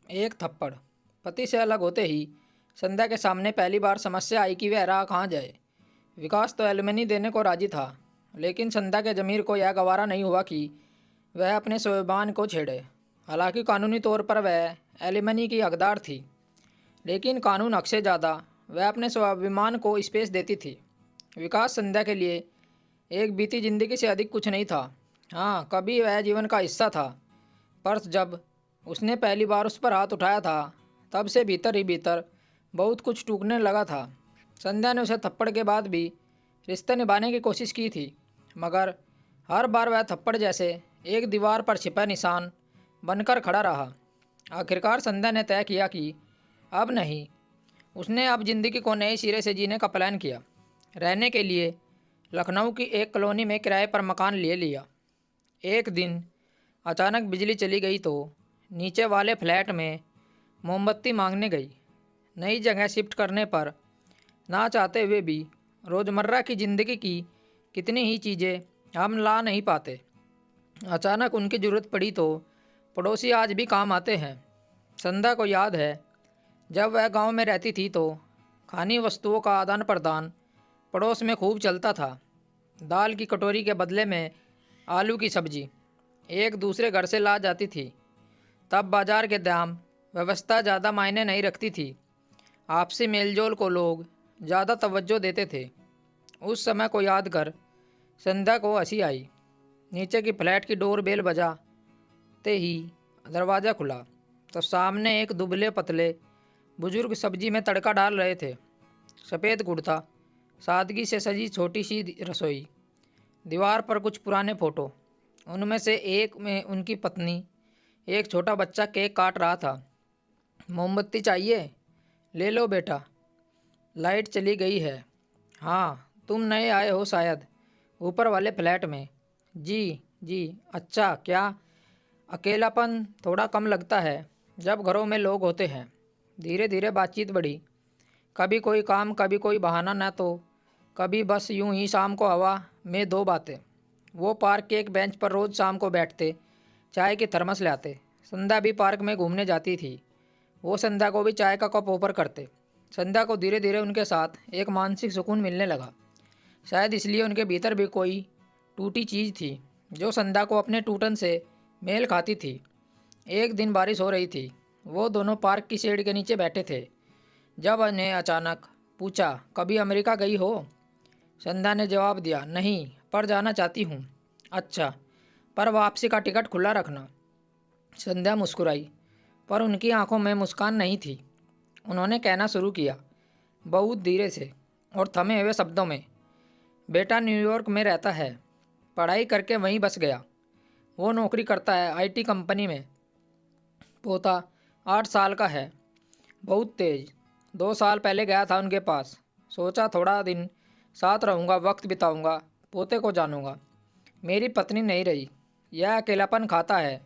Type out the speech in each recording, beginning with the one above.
एक थप्पड़। पति से अलग होते ही संध्या के सामने पहली बार समस्या आई कि वह राह कहाँ जाए। विकास तो एलिमनी देने को राजी था, लेकिन संध्या के जमीर को यह गवारा नहीं हुआ कि वह अपने स्वाभिमान को छेड़े। हालांकि कानूनी तौर पर वह एलिमनी की हकदार थी, लेकिन कानून हक से ज़्यादा वह अपने स्वाभिमान को स्पेस देती थी। विकास संध्या के लिए एक बीती जिंदगी से अधिक कुछ नहीं था। हाँ, कभी वह जीवन का हिस्सा था, पर जब उसने पहली बार उस पर हाथ उठाया था, तब से भीतर ही भीतर बहुत कुछ टूटने लगा था। संध्या ने उसे थप्पड़ के बाद भी रिश्ते निभाने की कोशिश की थी, मगर हर बार वह थप्पड़ जैसे एक दीवार पर छिपा निशान बनकर खड़ा रहा। आखिरकार संध्या ने तय किया कि अब नहीं। उसने अब जिंदगी को नए सिरे से जीने का प्लान किया। रहने के लिए लखनऊ की एक कॉलोनी में किराए पर मकान ले लिया। एक दिन अचानक बिजली चली गई तो नीचे वाले फ्लैट में मोमबत्ती मांगने गई। नई जगह शिफ्ट करने पर ना चाहते हुए भी रोज़मर्रा की ज़िंदगी की कितनी ही चीज़ें हम ला नहीं पाते। अचानक उनकी ज़रूरत पड़ी तो पड़ोसी आज भी काम आते हैं। संध्या को याद है, जब वह गांव में रहती थी तो खानी वस्तुओं का आदान प्रदान पड़ोस में खूब चलता था। दाल की कटोरी के बदले में आलू की सब्जी एक दूसरे घर से ला जाती थी। तब बाजार के दाम व्यवस्था ज़्यादा मायने नहीं रखती थी। आपसी मेलजोल को लोग ज़्यादा तवज्जो देते थे। उस समय को याद कर संध्या को हंसी आई। नीचे की फ्लैट की डोर बेल बजाते ही दरवाज़ा खुला तो सामने एक दुबले पतले बुजुर्ग सब्जी में तड़का डाल रहे थे। सफ़ेद कुर्ता, सादगी से सजी छोटी सी रसोई, दीवार पर कुछ पुराने फ़ोटो, उनमें से एक में उनकी पत्नी, एक छोटा बच्चा केक काट रहा था। मोमबत्ती चाहिए? ले लो बेटा। लाइट चली गई है। हाँ, तुम नए आए हो शायद, ऊपर वाले फ्लैट में। जी जी। अच्छा, क्या अकेलापन थोड़ा कम लगता है जब घरों में लोग होते हैं? धीरे धीरे बातचीत बढ़ी। कभी कोई काम, कभी कोई बहाना, न तो कभी बस यूं ही शाम को हवा में दो बातें। वो पार्क के एक बेंच पर रोज़ शाम को बैठते, चाय की थर्मस ले आते। संध्या भी पार्क में घूमने जाती थी। वो संध्या को भी चाय का कप ऑफर करते। संध्या को धीरे धीरे उनके साथ एक मानसिक सुकून मिलने लगा। शायद इसलिए उनके भीतर भी कोई टूटी चीज़ थी जो संध्या को अपने टूटन से मेल खाती थी। एक दिन बारिश हो रही थी। वो दोनों पार्क की शेड के नीचे बैठे थे जब उन्हें अचानक पूछा, कभी अमेरिका गई हो? संध्या ने जवाब दिया, नहीं, पर जाना चाहती हूँ। अच्छा, पर वापसी का टिकट खुला रखना। संध्या मुस्कुराई, पर उनकी आंखों में मुस्कान नहीं थी। उन्होंने कहना शुरू किया, बहुत धीरे से और थमे हुए शब्दों में, बेटा न्यूयॉर्क में रहता है, पढ़ाई करके वहीं बस गया। वो नौकरी करता है आईटी कंपनी में। पोता 8 साल का है, बहुत तेज। 2 साल पहले गया था उनके पास। सोचा थोड़ा दिन साथ रहूँगा, वक्त बिताऊँगा, पोते को जानूँगा। मेरी पत्नी नहीं रही, यह अकेलापन खाता है।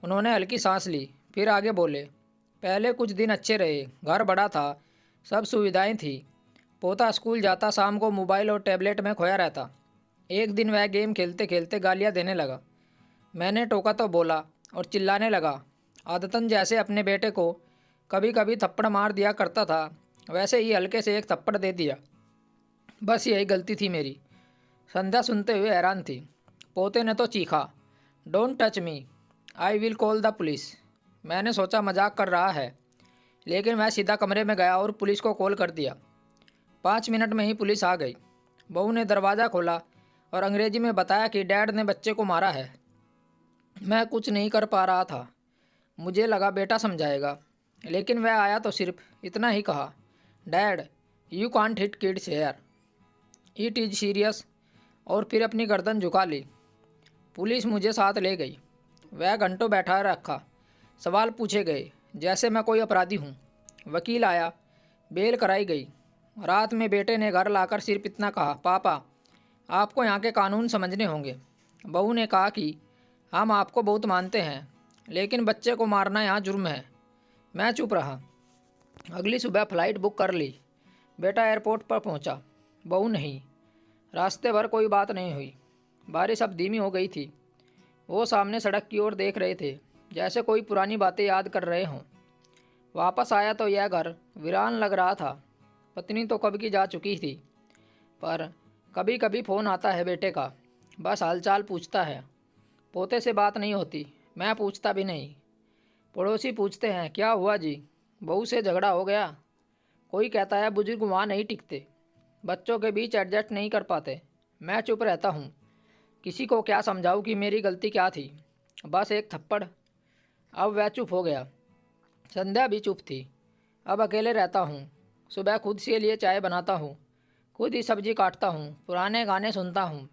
उन्होंने हल्की सांस ली, फिर आगे बोले, पहले कुछ दिन अच्छे रहे, घर बड़ा था, सब सुविधाएं थी। पोता स्कूल जाता, शाम को मोबाइल और टैबलेट में खोया रहता। एक दिन वह गेम खेलते खेलते गालियाँ देने लगा। मैंने टोका तो बोला और चिल्लाने लगा। आदतन जैसे अपने बेटे को कभी कभी थप्पड़ मार दिया करता था, वैसे ही हल्के से एक थप्पड़ दे दिया। बस यही गलती थी मेरी। संध्या सुनते हुए हैरान थी। पोते ने तो चीखा, don't touch me, I will call the police. मैंने सोचा मजाक कर रहा है, लेकिन मैं सीधा कमरे में गया और पुलिस को कॉल कर दिया। 5 मिनट में ही पुलिस आ गई। बहू ने दरवाज़ा खोला और अंग्रेजी में बताया कि डैड ने बच्चे को मारा है। मैं कुछ नहीं कर पा रहा था। मुझे लगा बेटा समझाएगा, लेकिन वह आया तो सिर्फ इतना ही कहा, dad you can't hit kids here, it is serious, और फिर अपनी गर्दन झुका ली। पुलिस मुझे साथ ले गई। वह घंटों बैठा रखा। सवाल पूछे गए जैसे मैं कोई अपराधी हूँ। वकील आया, बेल कराई गई। रात में बेटे ने घर लाकर सिर्फ इतना कहा, पापा आपको यहाँ के कानून समझने होंगे। बहू ने कहा कि हम आपको बहुत मानते हैं, लेकिन बच्चे को मारना यहाँ जुर्म है। मैं चुप रहा। अगली सुबह फ़्लाइट बुक कर ली। बेटा एयरपोर्ट पर पहुँचा, बहू नहीं। रास्ते भर कोई बात नहीं हुई। बारिश अब धीमी हो गई थी। वो सामने सड़क की ओर देख रहे थे, जैसे कोई पुरानी बातें याद कर रहे हों। वापस आया तो यह घर वीरान लग रहा था। पत्नी तो कब की जा चुकी थी, पर कभी कभी फ़ोन आता है बेटे का, बस हालचाल पूछता है। पोते से बात नहीं होती, मैं पूछता भी नहीं। पड़ोसी पूछते हैं क्या हुआ जी, बहू से झगड़ा हो गया। कोई कहता है बुजुर्ग वहाँ नहीं टिकते, बच्चों के बीच एडजस्ट नहीं कर पाते। मैं चुप रहता हूँ। किसी को क्या समझाऊँ कि मेरी गलती क्या थी। बस एक थप्पड़। अब वह चुप हो गया। संध्या भी चुप थी। अब अकेले रहता हूँ। सुबह खुद से लिए चाय बनाता हूँ, खुद ही सब्जी काटता हूँ, पुराने गाने सुनता हूँ।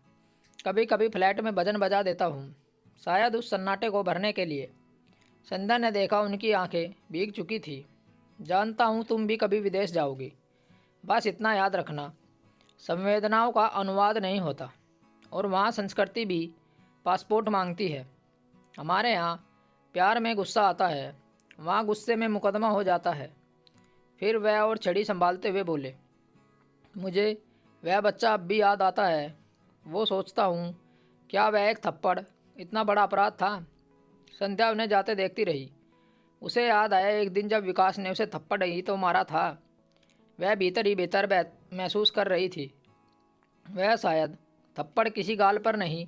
कभी कभी फ्लैट में भजन बजा देता हूँ, शायद उस सन्नाटे को भरने के लिए। संध्या ने देखा, उनकी आंखें भीग चुकी थी। जानता हूँ तुम भी कभी विदेश जाओगी, बस इतना याद रखना, संवेदनाओं का अनुवाद नहीं होता, और वहाँ संस्कृति भी पासपोर्ट मांगती है। हमारे यहाँ प्यार में गुस्सा आता है, वहाँ गुस्से में मुकदमा हो जाता है। फिर वह और छड़ी संभालते हुए बोले, मुझे वह बच्चा अब भी याद आता है। वो सोचता हूँ, क्या वह एक थप्पड़ इतना बड़ा अपराध था। संध्या उन्हें जाते देखती रही। उसे याद आया एक दिन जब विकास ने उसे थप्पड़ ही तो मारा था। वह भीतर ही भीतर महसूस कर रही थी, वह शायद थप्पड़ किसी गाल पर नहीं,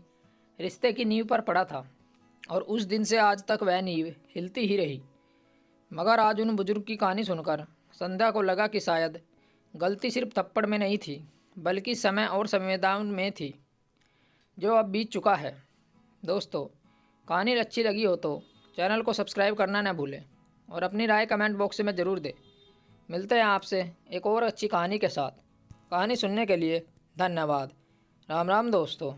रिश्ते की नींव पर पड़ा था। और उस दिन से आज तक वह नींव हिलती ही रही। मगर आज उन बुजुर्ग की कहानी सुनकर संध्या को लगा कि शायद गलती सिर्फ थप्पड़ में नहीं थी, बल्कि समय और संवेदनाओं में थी, जो अब बीत चुका है। दोस्तों, कहानी अच्छी लगी हो तो चैनल को सब्सक्राइब करना न भूलें, और अपनी राय कमेंट बॉक्स में ज़रूर दें। मिलते हैं आपसे एक और अच्छी कहानी के साथ। कहानी सुनने के लिए धन्यवाद। राम राम दोस्तों।